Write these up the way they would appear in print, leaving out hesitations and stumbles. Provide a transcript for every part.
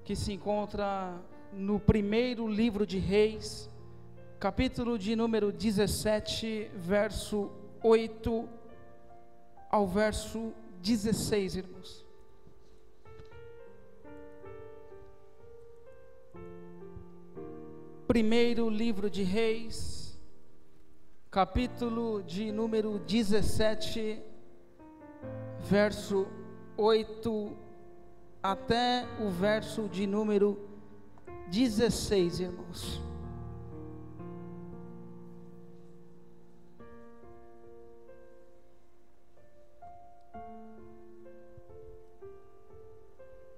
que se encontra no primeiro livro de Reis, capítulo de número 17, verso 8 ao verso 16, irmãos. Primeiro livro de Reis, capítulo de número 17, verso 8 até o verso de número 16, irmãos.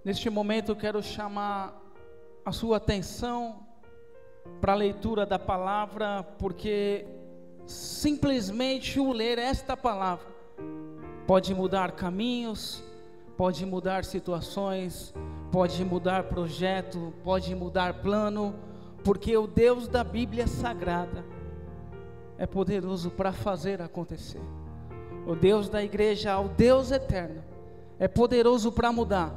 Neste momento eu quero chamar a sua atenção para a leitura da palavra, porque simplesmente o ler esta palavra pode mudar caminhos, pode mudar situações, pode mudar projeto, pode mudar plano, porque o Deus da Bíblia Sagrada é poderoso para fazer acontecer. O Deus da igreja, o Deus eterno, é poderoso para mudar,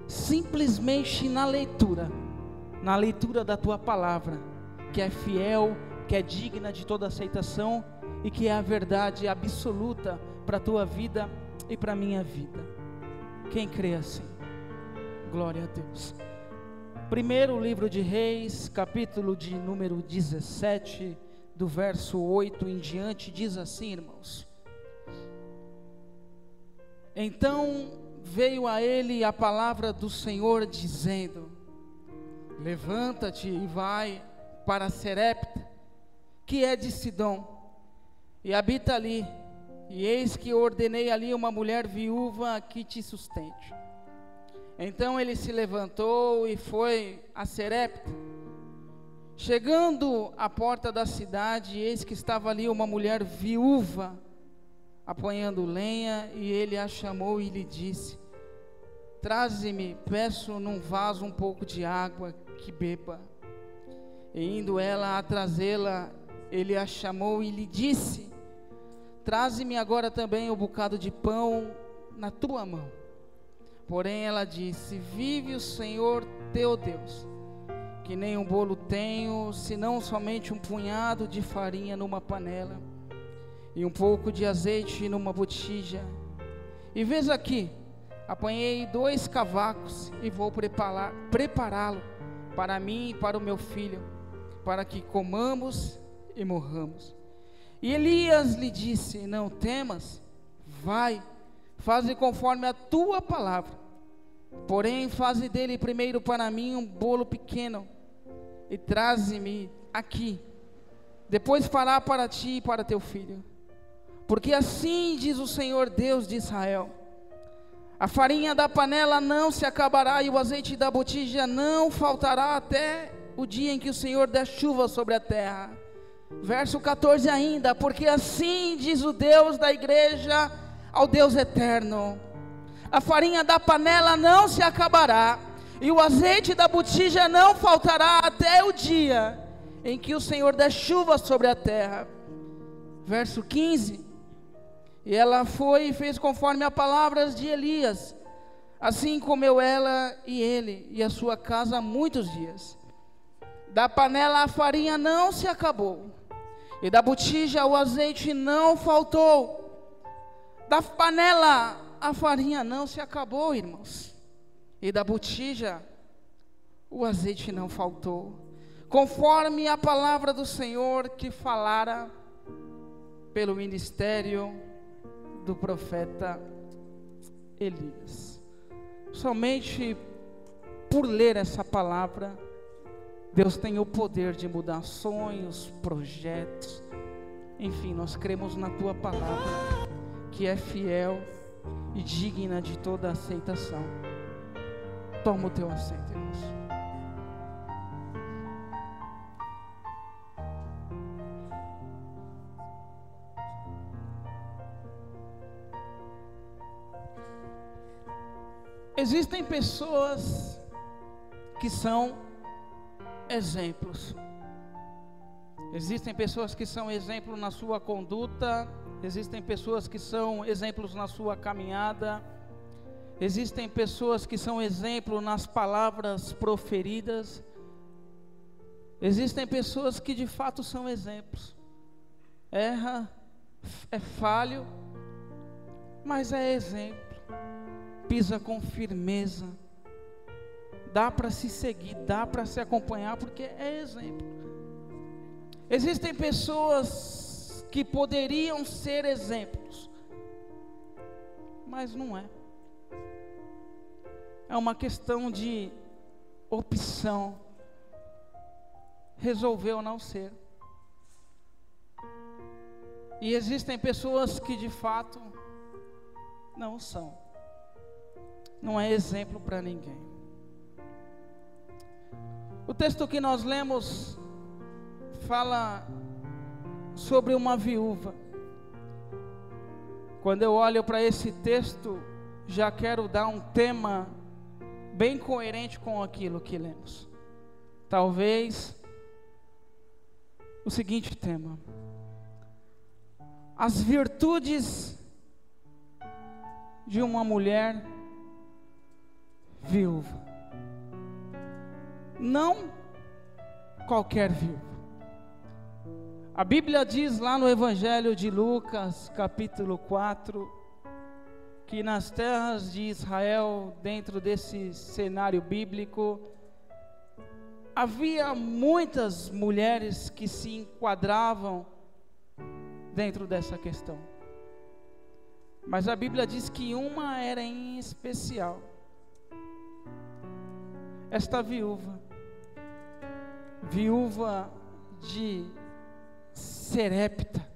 simplesmente na leitura da tua palavra, que é fiel, que é digna de toda aceitação e que é a verdade absoluta para a tua vida e para a minha vida. Quem crê assim? Glória a Deus. Primeiro livro de Reis, capítulo de número 17, do verso 8 em diante, diz assim, irmãos: Então veio a ele a palavra do Senhor dizendo: Levanta-te e vai para Serepta, que é de Sidom, e habita ali, e eis que ordenei ali uma mulher viúva que te sustente. Então ele se levantou e foi a Serepta. Chegando à porta da cidade, eis que estava ali uma mulher viúva apanhando lenha, e ele a chamou e lhe disse: Traze-me, peço, num vaso um pouco de água que beba. E indo ela a trazê-la, ele a chamou e lhe disse: Traze-me agora também um bocado de pão na tua mão. Porém ela disse: Vive o Senhor teu Deus, que nem um bolo tenho, senão somente um punhado de farinha numa panela, e um pouco de azeite numa botija. E vês aqui, apanhei 2 cavacos e vou prepará-lo para mim e para o meu filho, para que comamos e morramos. E Elias lhe disse: Não temas, vai, faze conforme a tua palavra. Porém faze dele primeiro para mim um bolo pequeno, e traze-me aqui. Depois fará para ti e para teu filho. Porque assim diz o Senhor Deus de Israel: a farinha da panela não se acabará, e o azeite da botija não faltará, até o dia em que o Senhor der chuva sobre a terra. Verso 14 ainda: porque assim diz o Deus da igreja ao Deus eterno: a farinha da panela não se acabará, e o azeite da botija não faltará, até o dia em que o Senhor der chuva sobre a terra. Verso 15: e ela foi e fez conforme as palavras de Elias. Assim comeu ela e ele e a sua casa muitos dias. Da panela a farinha não se acabou, e da botija o azeite não faltou. Da panela a farinha não se acabou, irmãos, e da botija o azeite não faltou, conforme a palavra do Senhor que falara pelo ministério do profeta Elias. Somente por ler essa palavra, Deus tem o poder de mudar sonhos, projetos. Enfim, nós cremos na tua palavra, que é fiel e digna de toda aceitação. Toma o teu assento, irmãos. Existem pessoas que são exemplos. Existem pessoas que são exemplo na sua conduta. Existem pessoas que são exemplos na sua caminhada. Existem pessoas que são exemplo nas palavras proferidas. Existem pessoas que de fato são exemplos. Erra, é falho, mas é exemplo. Pisa com firmeza. Dá para se seguir, dá para se acompanhar, porque é exemplo. Existem pessoas que poderiam ser exemplos, mas não é. É uma questão de opção. Resolveu não ser. E existem pessoas que de fato não são. Não é exemplo para ninguém. O texto que nós lemos fala sobre uma viúva. Quando eu olho para esse texto, já quero dar um tema bem coerente com aquilo que lemos. Talvez o seguinte tema: as virtudes de uma mulher viúva. Não qualquer viúva. A Bíblia diz lá no Evangelho de Lucas, capítulo 4, que nas terras de Israel, dentro desse cenário bíblico, havia muitas mulheres que se enquadravam dentro dessa questão. Mas a Bíblia diz que uma era em especial. Esta viúva de Serepta.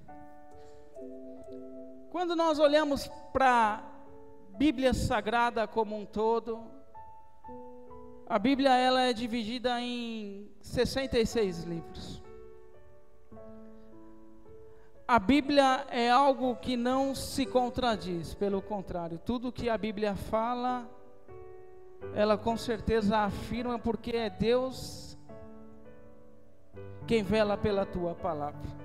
Quando nós olhamos para a Bíblia Sagrada como um todo, a Bíblia ela é dividida em 66 livros. A Bíblia é algo que não se contradiz, pelo contrário, tudo que a Bíblia fala, ela com certeza afirma, porque é Deus quem vela pela tua palavra.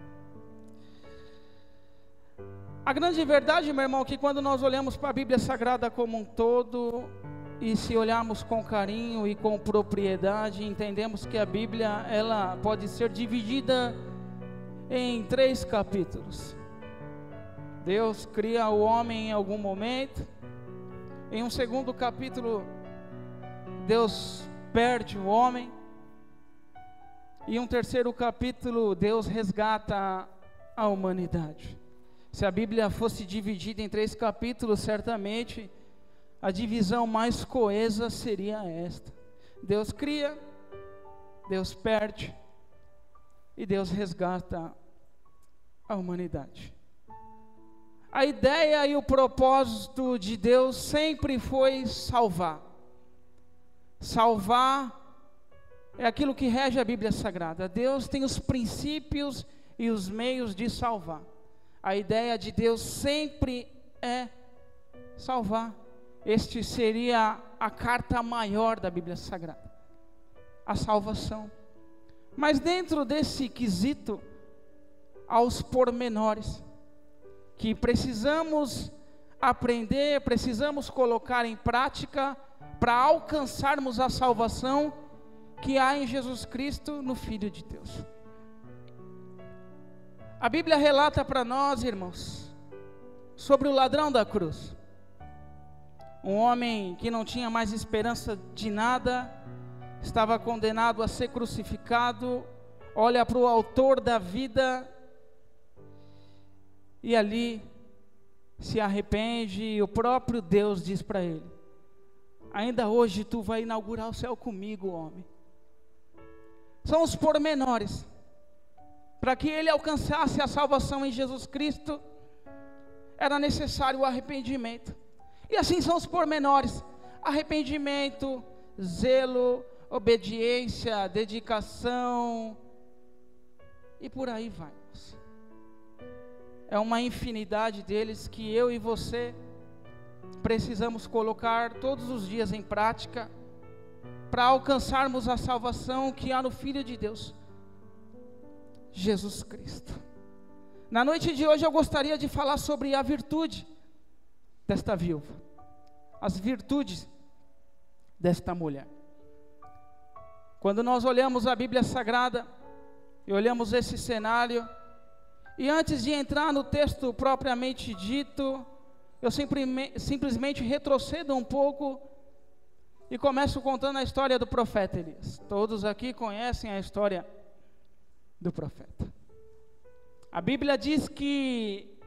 A grande verdade, meu irmão, é que quando nós olhamos para a Bíblia Sagrada como um todo, e se olharmos com carinho e com propriedade, entendemos que a Bíblia ela pode ser dividida em 3 capítulos. Deus cria o homem em algum momento. Em um segundo capítulo, Deus perde o homem. E um terceiro capítulo, Deus resgata a humanidade. Se a Bíblia fosse dividida em 3 capítulos, certamente a divisão mais coesa seria esta: Deus cria, Deus perde e Deus resgata a humanidade. A ideia e o propósito de Deus sempre foi salvar. Salvar é aquilo que rege a Bíblia Sagrada. Deus tem os princípios e os meios de salvar. A ideia de Deus sempre é salvar. Este seria a carta maior da Bíblia Sagrada, a salvação. Mas dentro desse quesito, aos pormenores, que precisamos aprender, precisamos colocar em prática, para alcançarmos a salvação que há em Jesus Cristo, no Filho de Deus. A Bíblia relata para nós, irmãos, sobre o ladrão da cruz. Um homem que não tinha mais esperança de nada, estava condenado a ser crucificado, olha para o autor da vida, e ali se arrepende, e o próprio Deus diz para ele: ainda hoje tu vai inaugurar o céu comigo, homem. São os pormenores. Para que ele alcançasse a salvação em Jesus Cristo, era necessário o arrependimento. E assim são os pormenores: arrependimento, zelo, obediência, dedicação, e por aí vai. É uma infinidade deles que eu e você precisamos colocar todos os dias em prática, para alcançarmos a salvação que há no Filho de Deus, Jesus Cristo. Na noite de hoje eu gostaria de falar sobre a virtude desta viúva. as virtudes desta mulher. Quando nós olhamos a Bíblia Sagrada e olhamos esse cenário, e antes de entrar no texto propriamente dito, eu simplesmente retrocedo um pouco e começo contando a história do profeta Elias. Todos aqui conhecem a história do profeta. A Bíblia diz que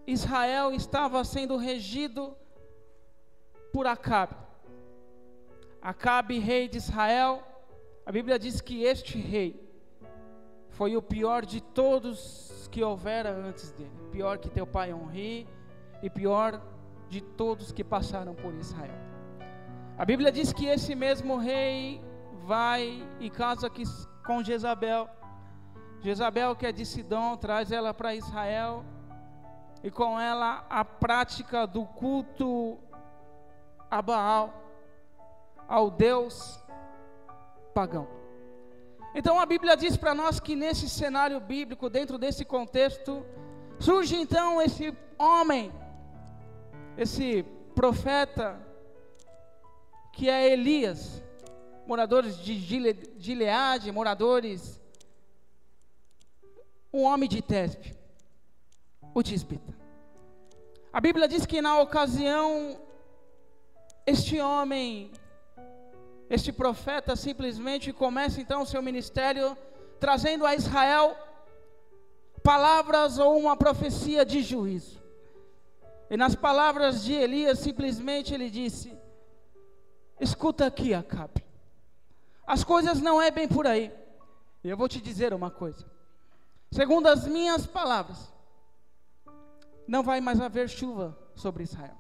Israel estava sendo regido por Acabe. Acabe, rei de Israel. A Bíblia diz que este rei foi o pior de todos que houvera antes dele. Pior que teu pai Onri e pior de todos que passaram por Israel. A Bíblia diz que esse mesmo rei vai e casa com Jezabel. Jezabel, que é de Sidom, traz ela para Israel, e com ela a prática do culto a Baal, ao Deus pagão. Então a Bíblia diz para nós que nesse cenário bíblico, dentro desse contexto, surge então esse homem, esse profeta, que é Elias, moradores de Gileade, moradores, um homem de Tesbe, o tisbita. A Bíblia diz que na ocasião, este homem, este profeta simplesmente começa então o seu ministério, trazendo a Israel palavras ou uma profecia de juízo. E nas palavras de Elias, simplesmente ele disse: escuta aqui, Acabe, as coisas não é bem por aí. E eu vou te dizer uma coisa: segundo as minhas palavras, não vai mais haver chuva sobre Israel.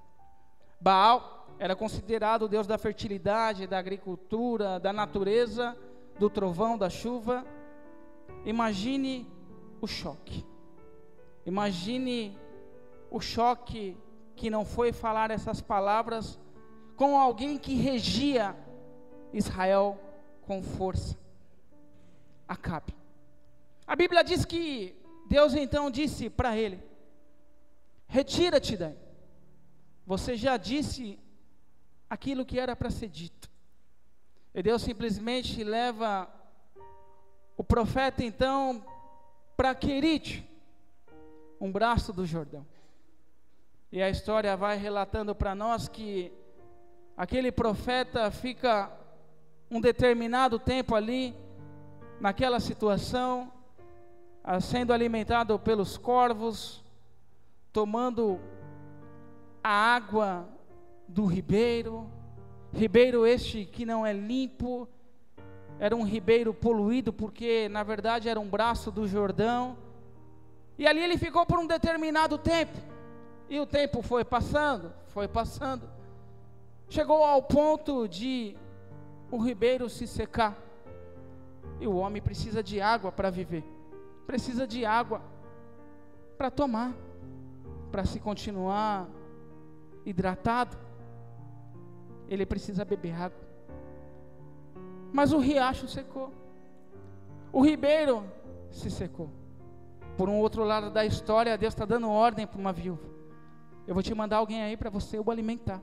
Baal era considerado o deus da fertilidade, da agricultura, da natureza, do trovão, da chuva. Imagine o choque. Imagine o choque que não foi falar essas palavras com alguém que regia Israel com força. Acabe. A Bíblia diz que Deus então disse para ele: retira-te daí. Você já disse aquilo que era para ser dito. E Deus simplesmente leva o profeta então para Querite, um braço do Jordão. E a história vai relatando para nós que aquele profeta fica um determinado tempo ali, naquela situação, sendo alimentado pelos corvos, tomando a água do ribeiro este que não é limpo, era um ribeiro poluído, porque na verdade era um braço do Jordão, e ali ele ficou por um determinado tempo, e o tempo foi passando, chegou ao ponto de o ribeiro se secar, e o homem precisa de água para viver, precisa de água para tomar, para se continuar hidratado, ele precisa beber água. Mas o riacho secou, o ribeiro se secou. Por um outro lado da história, Deus está dando ordem para uma viúva: eu vou te mandar alguém aí para você o alimentar.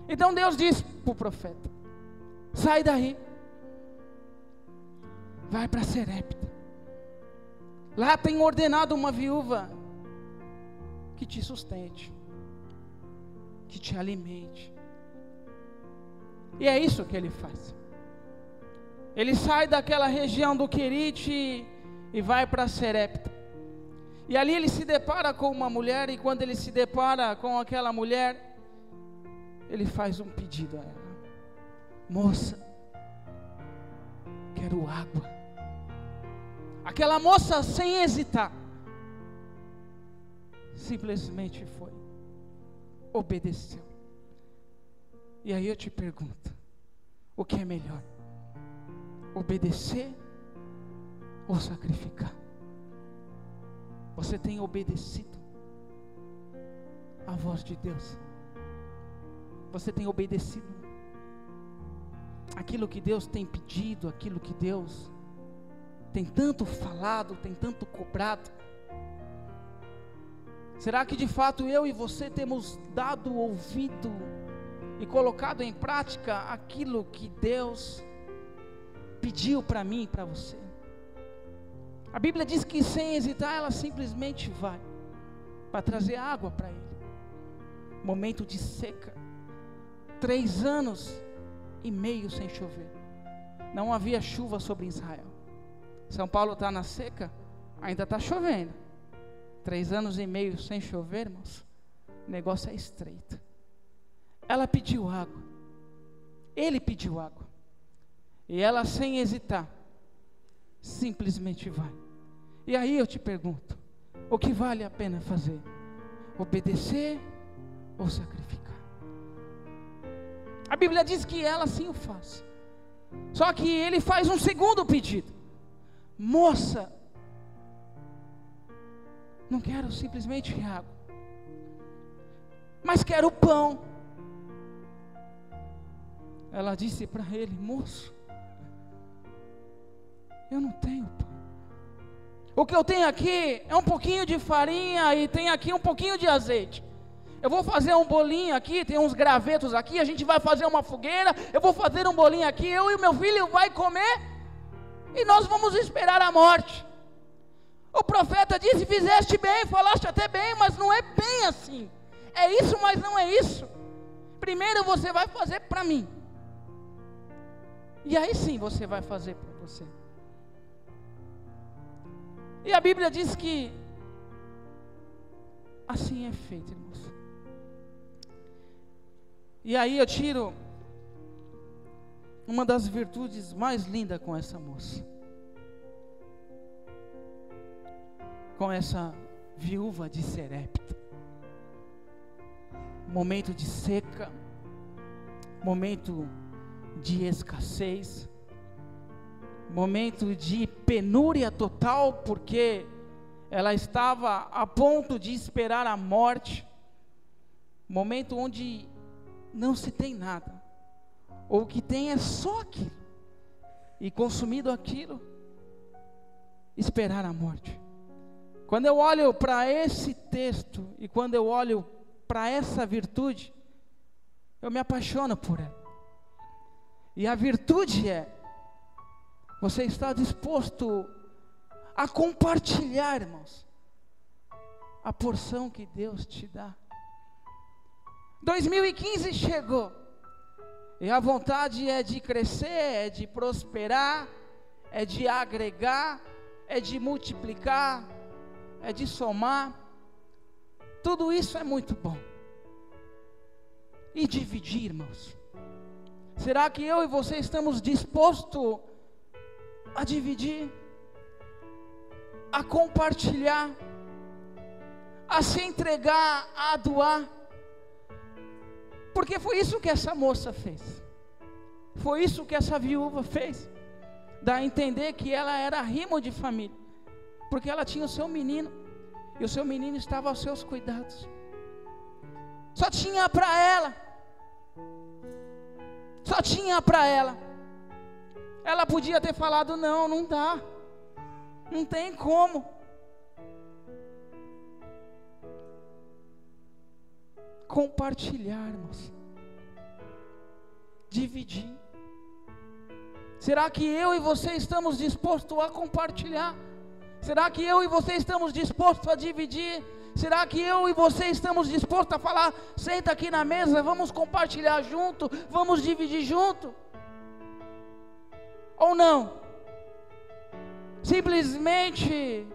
Então Deus disse para o profeta: sai daí, vai para Serepta. Lá tem ordenado uma viúva que te sustente, que te alimente. E é isso que ele faz. Ele sai daquela região do Querite e vai para Serepta. E ali ele se depara com uma mulher, e quando ele se depara com aquela mulher, ele faz um pedido a ela: moça, quero água. Aquela moça, sem hesitar, simplesmente foi, obedeceu. E aí eu te pergunto: o que é melhor? Obedecer ou sacrificar? Você tem obedecido a voz de Deus? Você tem obedecido aquilo que Deus tem pedido, aquilo que Deus tem tanto falado, tem tanto cobrado? Será que de fato eu e você temos dado ouvido e colocado em prática aquilo que Deus pediu para mim e para você? A Bíblia diz que sem hesitar ela simplesmente vai para trazer água para ele. Momento de seca, 3 anos e meio sem chover, não havia chuva sobre Israel. São Paulo está na seca, ainda está chovendo. 3 anos e meio sem chover, irmãos, o negócio é estreito. Ela pediu água, ele pediu água, e ela sem hesitar simplesmente vai. E aí eu te pergunto, o que vale a pena fazer? Obedecer ou sacrificar? A Bíblia diz que ela sim o faz. Só que ele faz um segundo pedido: moça, não quero simplesmente água, mas quero pão. Ela disse para ele: moço, eu não tenho pão. O que eu tenho aqui é um pouquinho de farinha e tem aqui um pouquinho de azeite. Eu vou fazer um bolinho aqui, tem uns gravetos aqui, a gente vai fazer uma fogueira, eu vou fazer um bolinho aqui, eu e o meu filho vai comer e nós vamos esperar a morte. O profeta disse: fizeste bem, falaste até bem, mas não é bem assim. É isso, mas não é isso. Primeiro você vai fazer para mim, e aí sim você vai fazer para você. E a Bíblia diz que assim é feito, irmãos. E aí eu tiro uma das virtudes mais lindas com essa moça, com essa viúva de Serepta. Momento de seca, momento de escassez, momento de penúria total, porque ela estava a ponto de esperar a morte. Momento onde não se tem nada, ou o que tem é só aquilo, e consumido aquilo, esperar a morte. Quando eu olho para esse texto, e quando eu olho para essa virtude, eu me apaixono por ela. E a virtude é: você está disposto a compartilhar, irmãos, a porção que Deus te dá. 2015 chegou, e a vontade é de crescer, é de prosperar, é de agregar, é de multiplicar, é de somar. Tudo isso é muito bom. E dividir, irmãos, será que eu e você estamos dispostos a dividir, a compartilhar, a se entregar, a doar? Porque foi isso que essa moça fez, foi isso que essa viúva fez. Dá a entender que ela era rimo de família, porque ela tinha o seu menino, e o seu menino estava aos seus cuidados. Só tinha para ela, só tinha para ela. Ela podia ter falado: não, não dá, não tem como. Compartilhar, irmãos, dividir. Será que eu e você estamos dispostos a compartilhar? Será que eu e você estamos dispostos a dividir? Será que eu e você estamos dispostos a falar: senta aqui na mesa, vamos compartilhar junto, vamos dividir junto? Ou não? Simplesmente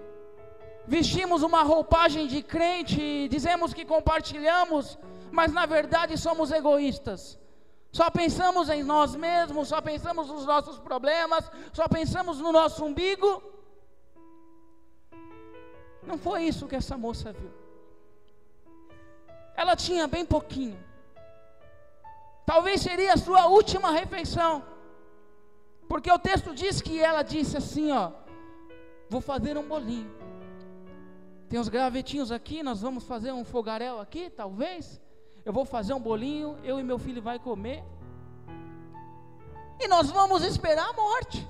vestimos uma roupagem de crente, dizemos que compartilhamos, mas na verdade somos egoístas. Só pensamos em nós mesmos, só pensamos nos nossos problemas, só pensamos no nosso umbigo. Não foi isso que essa moça viu. Ela tinha bem pouquinho. Talvez seria a sua última refeição, porque o texto diz que ela disse assim: ó, vou fazer um bolinho. Tem uns gravetinhos aqui, nós vamos fazer um fogaréu aqui, talvez. Eu vou fazer um bolinho, eu e meu filho vai comer, e nós vamos esperar a morte.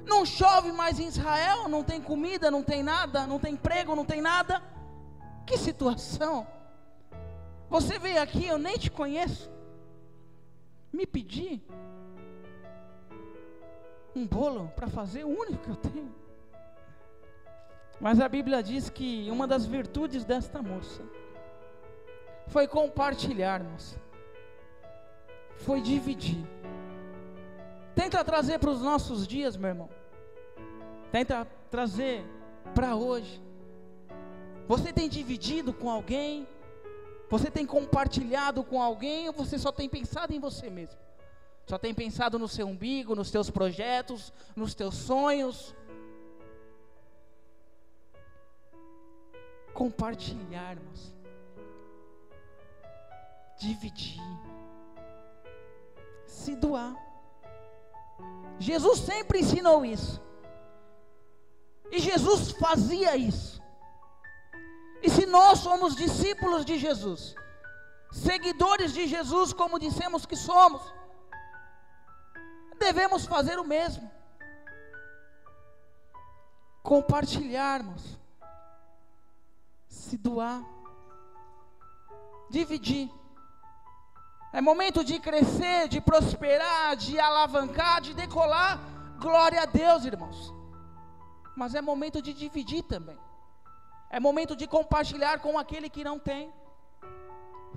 Não chove mais em Israel, não tem comida, não tem nada, não tem emprego, não tem nada. Que situação! Você veio aqui, eu nem te conheço, me pedir um bolo para fazer, o único que eu tenho. Mas a Bíblia diz que uma das virtudes desta moça foi compartilhar, moça. Foi dividir. Tenta trazer para os nossos dias, meu irmão. Tenta trazer para hoje. Você tem dividido com alguém? Você tem compartilhado com alguém? Ou você só tem pensado em você mesmo? Só tem pensado no seu umbigo, nos teus projetos, nos teus sonhos? Compartilhar, irmãos. Dividir. Se doar. Jesus sempre ensinou isso. E Jesus fazia isso. E se nós somos discípulos de Jesus, seguidores de Jesus, como dissemos que somos, devemos fazer o mesmo. Compartilharmos, se doar, dividir. É momento de crescer, de prosperar, de alavancar, de decolar. Glória a Deus, irmãos. Mas é momento de dividir também. É momento de compartilhar com aquele que não tem.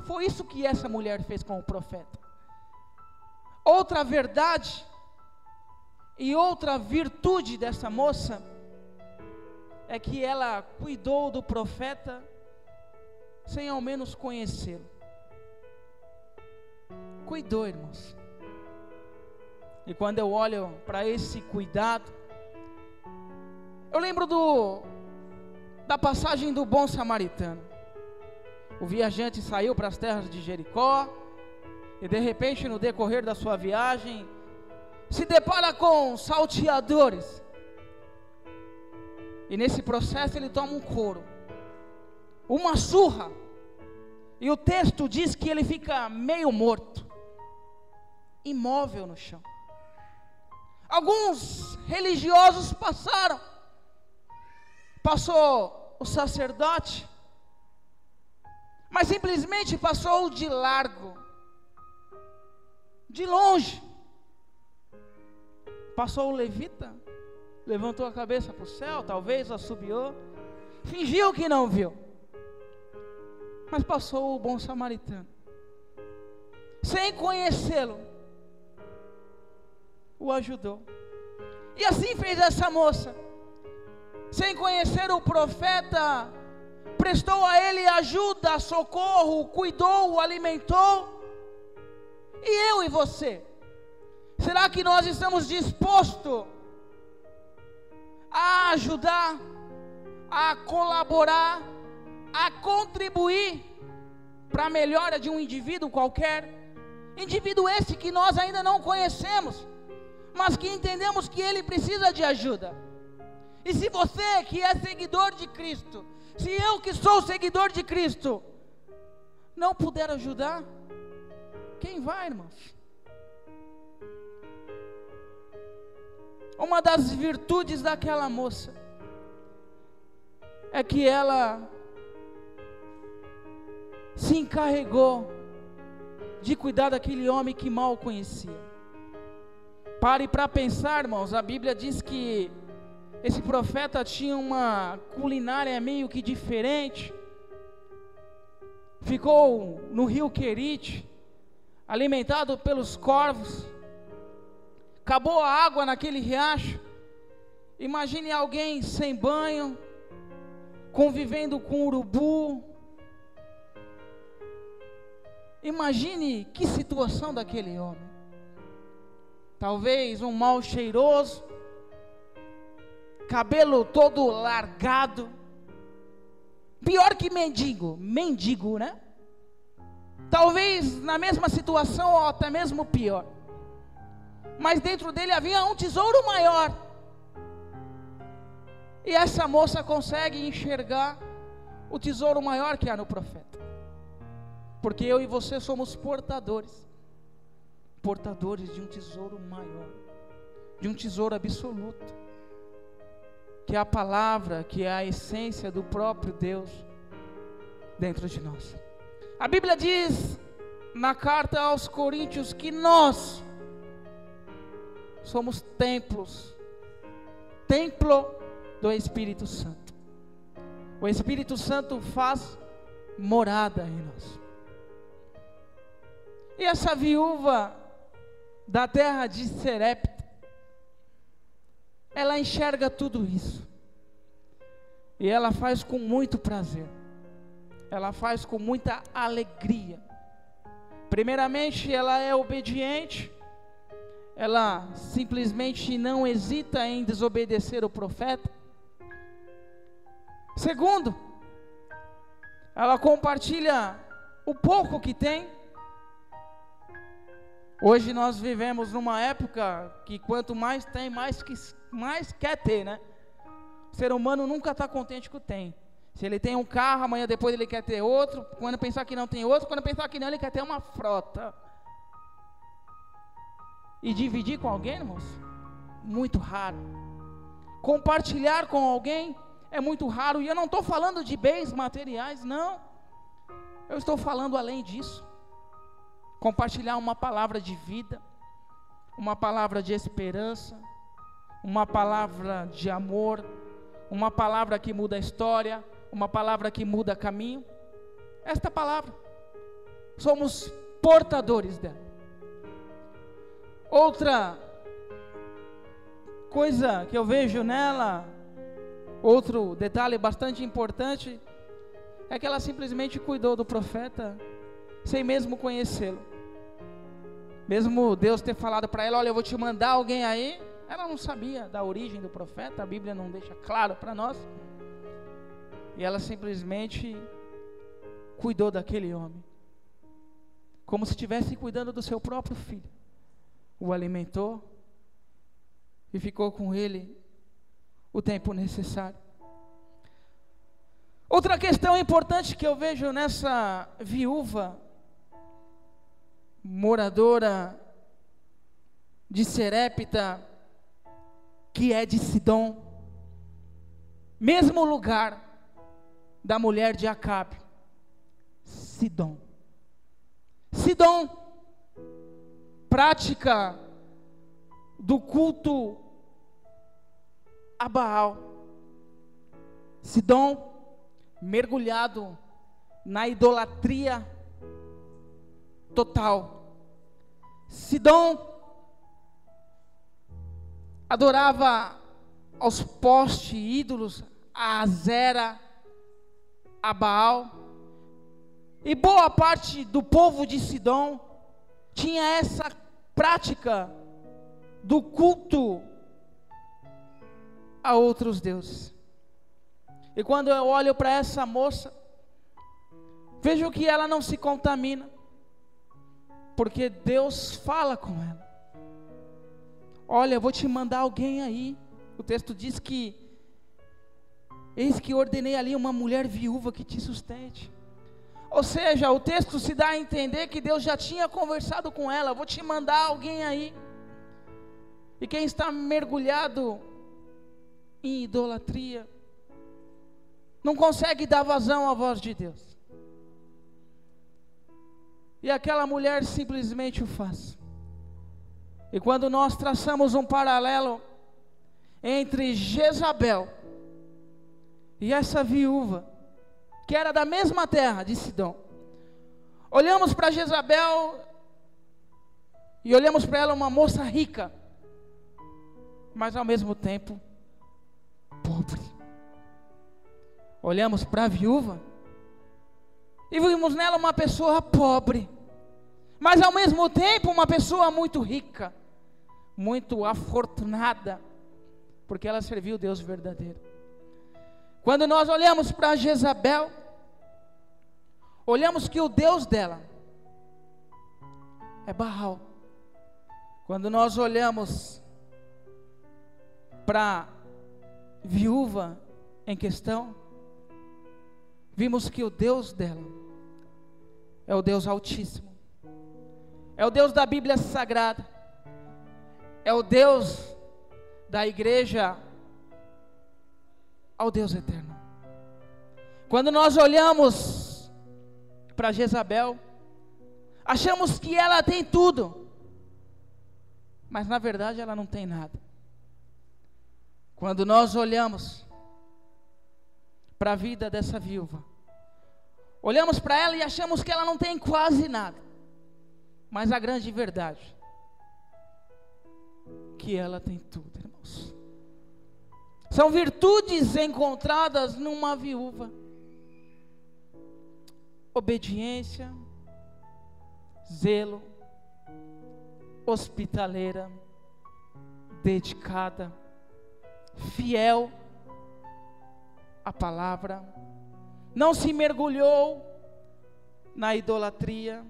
Foi isso que essa mulher fez com o profeta. Outra verdade e outra virtude dessa moça é que ela cuidou do profeta sem ao menos conhecê-lo. Cuidou, irmãos. E quando eu olho para esse cuidado, eu lembro da passagem do bom samaritano. O viajante saiu para as terras de Jericó, e de repente, no decorrer da sua viagem, se depara com salteadores. E nesse processo ele toma um couro, uma surra, e o texto diz que ele fica meio morto, imóvel no chão. Alguns religiosos passaram. Passou o sacerdote, mas simplesmente passou de largo, de longe. Passou o levita, levantou a cabeça para o céu, talvez assobiou, fingiu que não viu. Mas passou o bom samaritano, sem conhecê-lo, o ajudou. E assim fez essa moça. Sem conhecer o profeta, prestou a ele ajuda, socorro, cuidou, alimentou. E eu e você? Será que nós estamos dispostos a ajudar, a colaborar, a contribuir para a melhora de um indivíduo qualquer? Indivíduo esse que nós ainda não conhecemos, mas que entendemos que ele precisa de ajuda. E se você que é seguidor de Cristo, se eu que sou seguidor de Cristo, não puder ajudar, quem vai, irmãos? Uma das virtudes daquela moça é que ela se encarregou de cuidar daquele homem que mal conhecia. Pare para pensar, irmãos, a Bíblia diz que esse profeta tinha uma culinária meio que diferente. Ficou no rio Querite, alimentado pelos corvos. Acabou a água naquele riacho. Imagine alguém sem banho, convivendo com urubu. Imagine que situação daquele homem. Talvez um mal cheiroso, cabelo todo largado, pior que mendigo, né? Talvez na mesma situação ou até mesmo pior, mas dentro dele havia um tesouro maior. E essa moça consegue enxergar o tesouro maior que há no profeta, porque eu e você somos portadores de um tesouro maior, de um tesouro absoluto, que é a palavra, que é a essência do próprio Deus, dentro de nós. A Bíblia diz na carta aos Coríntios que nós somos templo do Espírito Santo. O Espírito Santo faz morada em nós. E essa viúva da terra de Serepta, ela enxerga tudo isso. E ela faz com muito prazer. Ela faz com muita alegria. Primeiramente, ela é obediente. Ela simplesmente não hesita em desobedecer o profeta. Segundo, ela compartilha o pouco que tem. Hoje nós vivemos numa época que quanto mais tem, mais quer ter, né? O ser humano nunca está contente com o que tem. Se ele tem um carro, amanhã depois ele quer ter outro. Quando pensar que não tem outro, quando pensar que não, ele quer ter uma frota. E dividir com alguém, irmãos, muito raro. Compartilhar com alguém é muito raro. E eu não estou falando de bens materiais, não. Eu estou falando além disso. Compartilhar uma palavra de vida, uma palavra de esperança, uma palavra de amor, uma palavra que muda a história, uma palavra que muda caminho. Esta palavra, somos portadores dela. Outra coisa que eu vejo nela, outro detalhe bastante importante, é que ela simplesmente cuidou do profeta sem mesmo conhecê-lo. Mesmo Deus ter falado para ela, olha, eu vou te mandar alguém aí, ela não sabia da origem do profeta, a Bíblia não deixa claro para nós. E ela simplesmente cuidou daquele homem, como se estivesse cuidando do seu próprio filho. O alimentou e ficou com ele o tempo necessário. Outra questão importante que eu vejo nessa viúva moradora de Serepta, que é de Sidom, mesmo lugar da mulher de Acabe, Sidom. Sidom, prática do culto a Baal. Sidom, mergulhado na idolatria total. Sidom adorava aos postes ídolos, a Azera, a Baal. E boa parte do povo de Sidom tinha essa prática do culto a outros deuses. E quando eu olho para essa moça, vejo que ela não se contamina, porque Deus fala com ela. Olha, eu vou te mandar alguém aí. O texto diz que eis que ordenei ali uma mulher viúva que te sustente. Ou seja, o texto se dá a entender que Deus já tinha conversado com ela. Vou te mandar alguém aí. E quem está mergulhado em idolatria não consegue dar vazão à voz de Deus. E aquela mulher simplesmente o faz. E quando nós traçamos um paralelo entre Jezabel e essa viúva, que era da mesma terra de Sidom, olhamos para Jezabel e olhamos para ela uma moça rica, mas ao mesmo tempo pobre. Olhamos para a viúva e vimos nela uma pessoa pobre, mas ao mesmo tempo uma pessoa muito rica, muito afortunada, porque ela serviu o Deus verdadeiro. Quando nós olhamos para Jezabel, olhamos que o Deus dela é Baal. Quando nós olhamos para a viúva em questão, vimos que o Deus dela é o Deus Altíssimo, é o Deus da Bíblia Sagrada, é o Deus da igreja, ao Deus eterno. Quando nós olhamos para Jezabel, achamos que ela tem tudo, mas na verdade ela não tem nada. Quando nós olhamos para a vida dessa viúva, olhamos para ela e achamos que ela não tem quase nada, mas a grande verdade é que ela tem tudo, irmãos. São virtudes encontradas numa viúva: obediência, zelo, hospitaleira, dedicada, fiel à palavra, não se mergulhou na idolatria.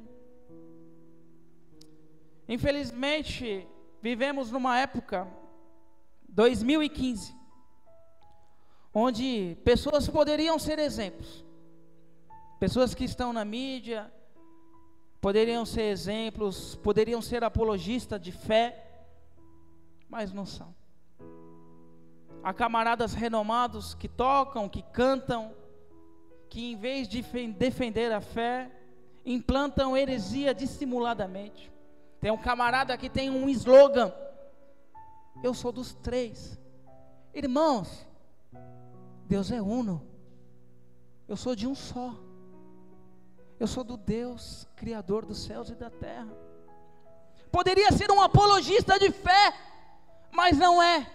Infelizmente, vivemos numa época, 2015, onde pessoas poderiam ser exemplos. Pessoas que estão na mídia poderiam ser exemplos, poderiam ser apologistas de fé, mas não são. Há camaradas renomados que tocam, que cantam, que em vez de defender a fé, implantam heresia dissimuladamente. Tem um camarada que tem um slogan: eu sou dos três. Irmãos, Deus é uno. Eu sou de um só. Eu sou do Deus Criador dos céus e da terra. Poderia ser um apologista de fé, mas não é.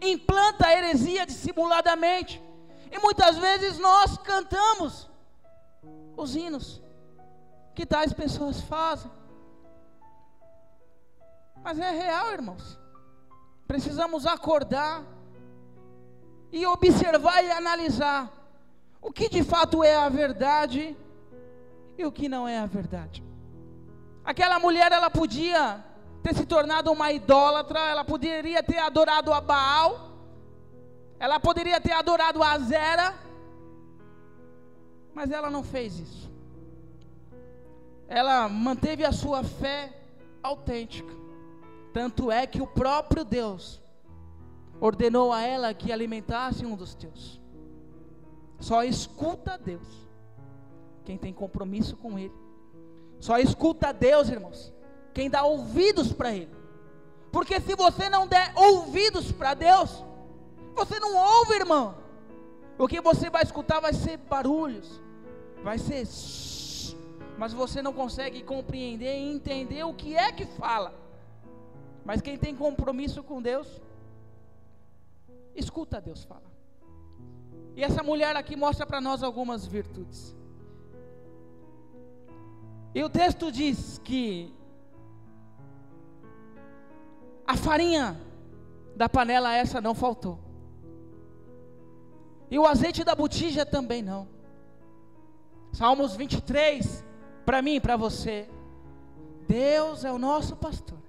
Implanta a heresia dissimuladamente. E muitas vezes nós cantamos os hinos que tais pessoas fazem. Mas é real, irmãos. Precisamos acordar e observar e analisar o que de fato é a verdade e o que não é a verdade. Aquela mulher, ela podia ter se tornado uma idólatra, ela poderia ter adorado a Baal, ela poderia ter adorado a Azera, mas ela não fez isso. Ela manteve a sua fé autêntica. Tanto é que o próprio Deus ordenou a ela que alimentasse um dos teus. Só escuta a Deus quem tem compromisso com Ele. Só escuta a Deus, irmãos, quem dá ouvidos para Ele. Porque se você não der ouvidos para Deus, você não ouve, irmão. O que você vai escutar vai ser barulhos, vai ser mas você não consegue compreender e entender o que é que fala. Mas quem tem compromisso com Deus, escuta Deus falar. E essa mulher aqui mostra para nós algumas virtudes. E o texto diz que a farinha da panela essa não faltou. E o azeite da botija também não. Salmos 23, para mim e para você: Deus é o nosso pastor,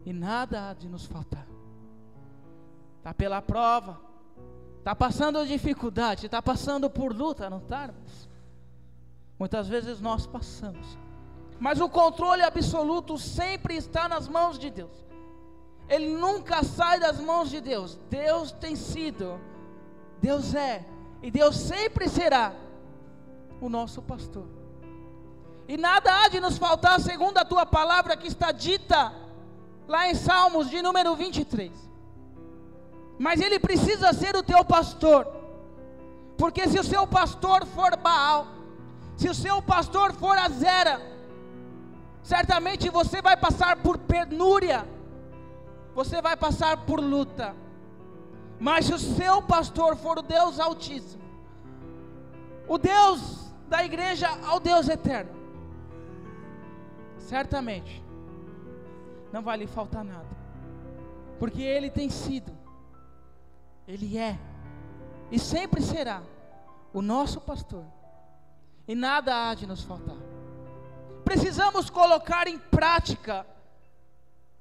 e nada há de nos faltar. Está pela prova, está passando dificuldade, está passando por luta, não está, irmãos? Muitas vezes nós passamos, mas o controle absoluto sempre está nas mãos de Deus. Ele nunca sai das mãos de Deus. Deus tem sido, Deus é, e Deus sempre será o nosso pastor. E nada há de nos faltar, segundo a tua palavra que está dita lá em Salmos de número 23. Mas Ele precisa ser o teu pastor, porque se o seu pastor for Baal, se o seu pastor for Azera, certamente você vai passar por penúria, você vai passar por luta. Mas se o seu pastor for o Deus Altíssimo, o Deus da igreja ao Deus eterno, certamente não vai lhe faltar nada, porque Ele tem sido, Ele é e sempre será o nosso pastor, e nada há de nos faltar. Precisamos colocar em prática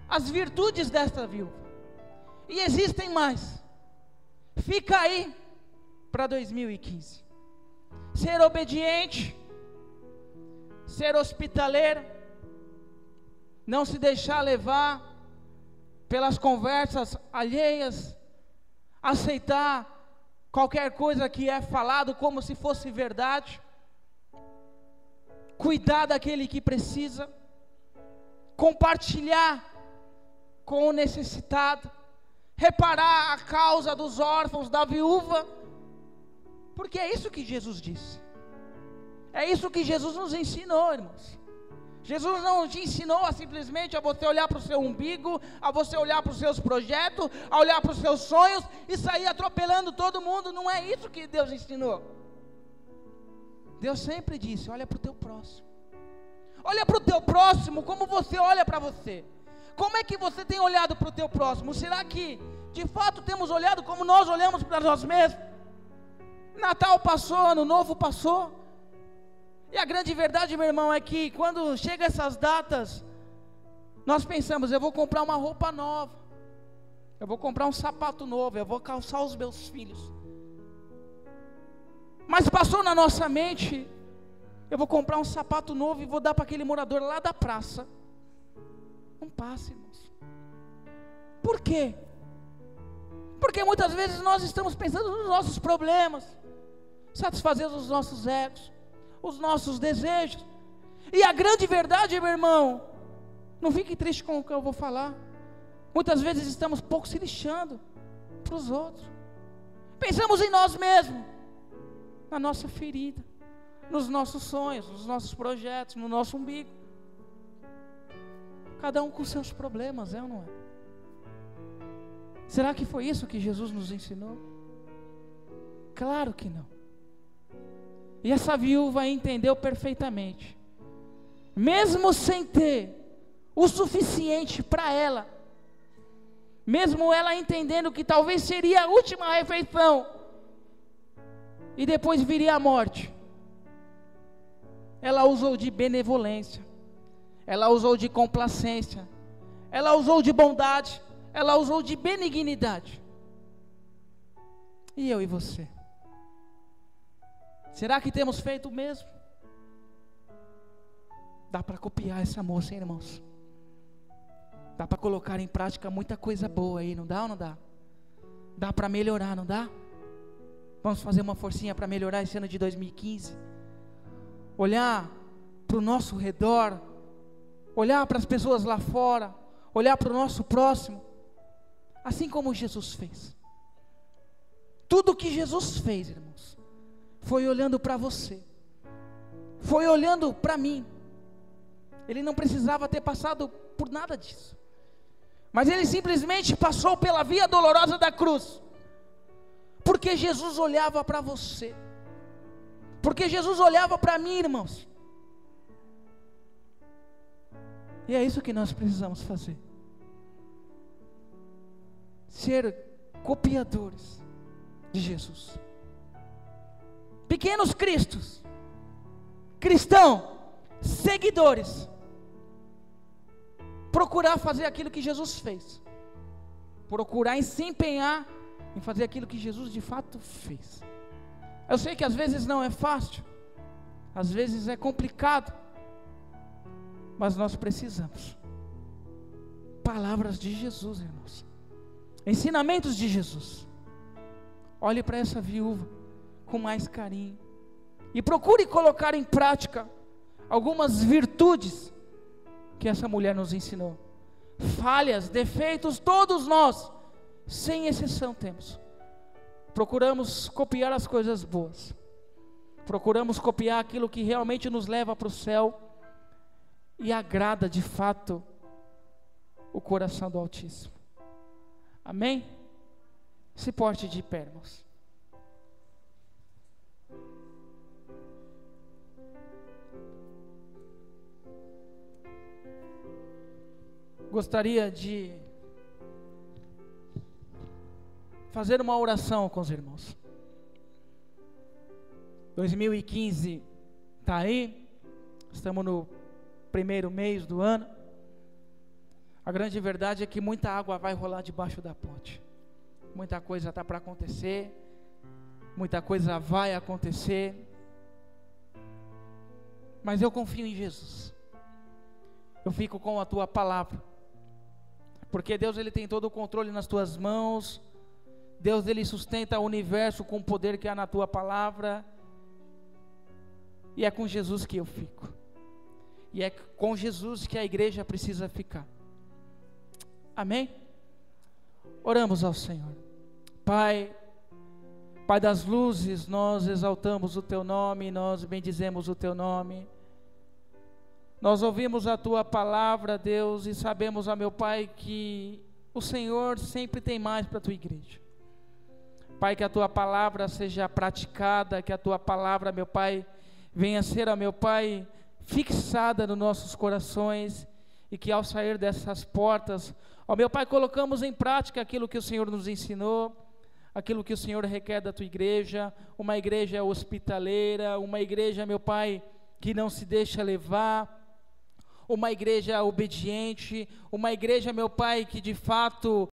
as virtudes desta viúva, e existem mais. Fica aí para 2015: ser obediente, ser hospitaleiro, não se deixar levar pelas conversas alheias, aceitar qualquer coisa que é falado como se fosse verdade. cuidar daquele que precisa, compartilhar com o necessitado, reparar a causa dos órfãos, da viúva, porque é isso que Jesus disse, é isso que Jesus nos ensinou, irmãos. Jesus não te ensinou a simplesmente a você olhar para o seu umbigo, a você olhar para os seus projetos, a olhar para os seus sonhos e sair atropelando todo mundo. Não é isso que Deus ensinou. Deus sempre disse: olha para o teu próximo. Olha para o teu próximo como você olha para você. Como é que você tem olhado para o teu próximo? Será que de fato temos olhado como nós olhamos para nós mesmos? Natal passou, Ano Novo passou. E a grande verdade, meu irmão, é que quando chegam essas datas, nós pensamos: eu vou comprar uma roupa nova, eu vou comprar um sapato novo, eu vou calçar os meus filhos. Mas passou na nossa mente: eu vou comprar um sapato novo e vou dar para aquele morador lá da praça. Não passa, irmãos. Por quê? Porque muitas vezes nós estamos pensando nos nossos problemas, satisfazendo os nossos egos, os nossos desejos. E a grande verdade, meu irmão, não fique triste com o que eu vou falar, muitas vezes estamos pouco se lixando para os outros. Pensamos em nós mesmos, na nossa ferida, nos nossos sonhos, nos nossos projetos, no nosso umbigo. Cada um com seus problemas, é ou não é? Será que foi isso que Jesus nos ensinou? Claro que não. E essa viúva entendeu perfeitamente, mesmo sem ter o suficiente para ela, mesmo ela entendendo que talvez seria a última refeição e depois viria a morte, ela usou de benevolência, ela usou de complacência, ela usou de bondade, ela usou de benignidade. E eu e você? Será que temos feito o mesmo? Dá para copiar essa moça, hein, irmãos? Dá para colocar em prática muita coisa boa aí, não dá ou não dá? Dá para melhorar, não dá? Vamos fazer uma forcinha para melhorar esse ano de 2015. Olhar para o nosso redor, olhar para as pessoas lá fora, olhar para o nosso próximo, assim como Jesus fez. Tudo que Jesus fez, irmãos, foi olhando para você, foi olhando para mim. Ele não precisava ter passado por nada disso, mas ele simplesmente passou pela via dolorosa da cruz, porque Jesus olhava para você, porque Jesus olhava para mim, irmãos. E é isso que nós precisamos fazer: ser copiadores de Jesus, pequenos cristos, cristão, seguidores, procurar fazer aquilo que Jesus fez, procurar se empenhar em fazer aquilo que Jesus de fato fez. Eu sei que às vezes não é fácil, às vezes é complicado, mas nós precisamos. Palavras de Jesus, irmãos, ensinamentos de Jesus. Olhe para essa viúva com mais carinho e procure colocar em prática algumas virtudes que essa mulher nos ensinou. Falhas, defeitos, todos nós, sem exceção, temos. Procuramos copiar as coisas boas, procuramos copiar aquilo que realmente nos leva para o céu e agrada de fato o coração do Altíssimo. Amém? Se porte de pé, irmãos. Gostaria de fazer uma oração com os irmãos. 2015 está aí, estamos no primeiro mês do ano. A grande verdade é que muita água vai rolar debaixo da ponte, muita coisa está para acontecer, muita coisa vai acontecer, mas eu confio em Jesus, eu fico com a tua palavra, porque Deus, Ele tem todo o controle nas tuas mãos. Deus, Ele sustenta o universo com o poder que há na tua palavra, e é com Jesus que eu fico. E é com Jesus que a igreja precisa ficar. Amém? Oramos ao Senhor. Pai, Pai das luzes, nós exaltamos o Teu nome, nós bendizemos o Teu nome. Nós ouvimos a Tua palavra, Deus, e sabemos, ó meu Pai, que o Senhor sempre tem mais para a Tua igreja. Pai, que a Tua palavra seja praticada, que a Tua palavra, meu Pai, venha ser, ó meu Pai, fixada nos nossos corações, e que ao sair dessas portas, ó meu Pai, colocamos em prática aquilo que o Senhor nos ensinou, aquilo que o Senhor requer da Tua igreja, uma igreja hospitaleira, uma igreja, meu Pai, que não se deixa levar, uma igreja obediente, uma igreja, meu Pai, que de fato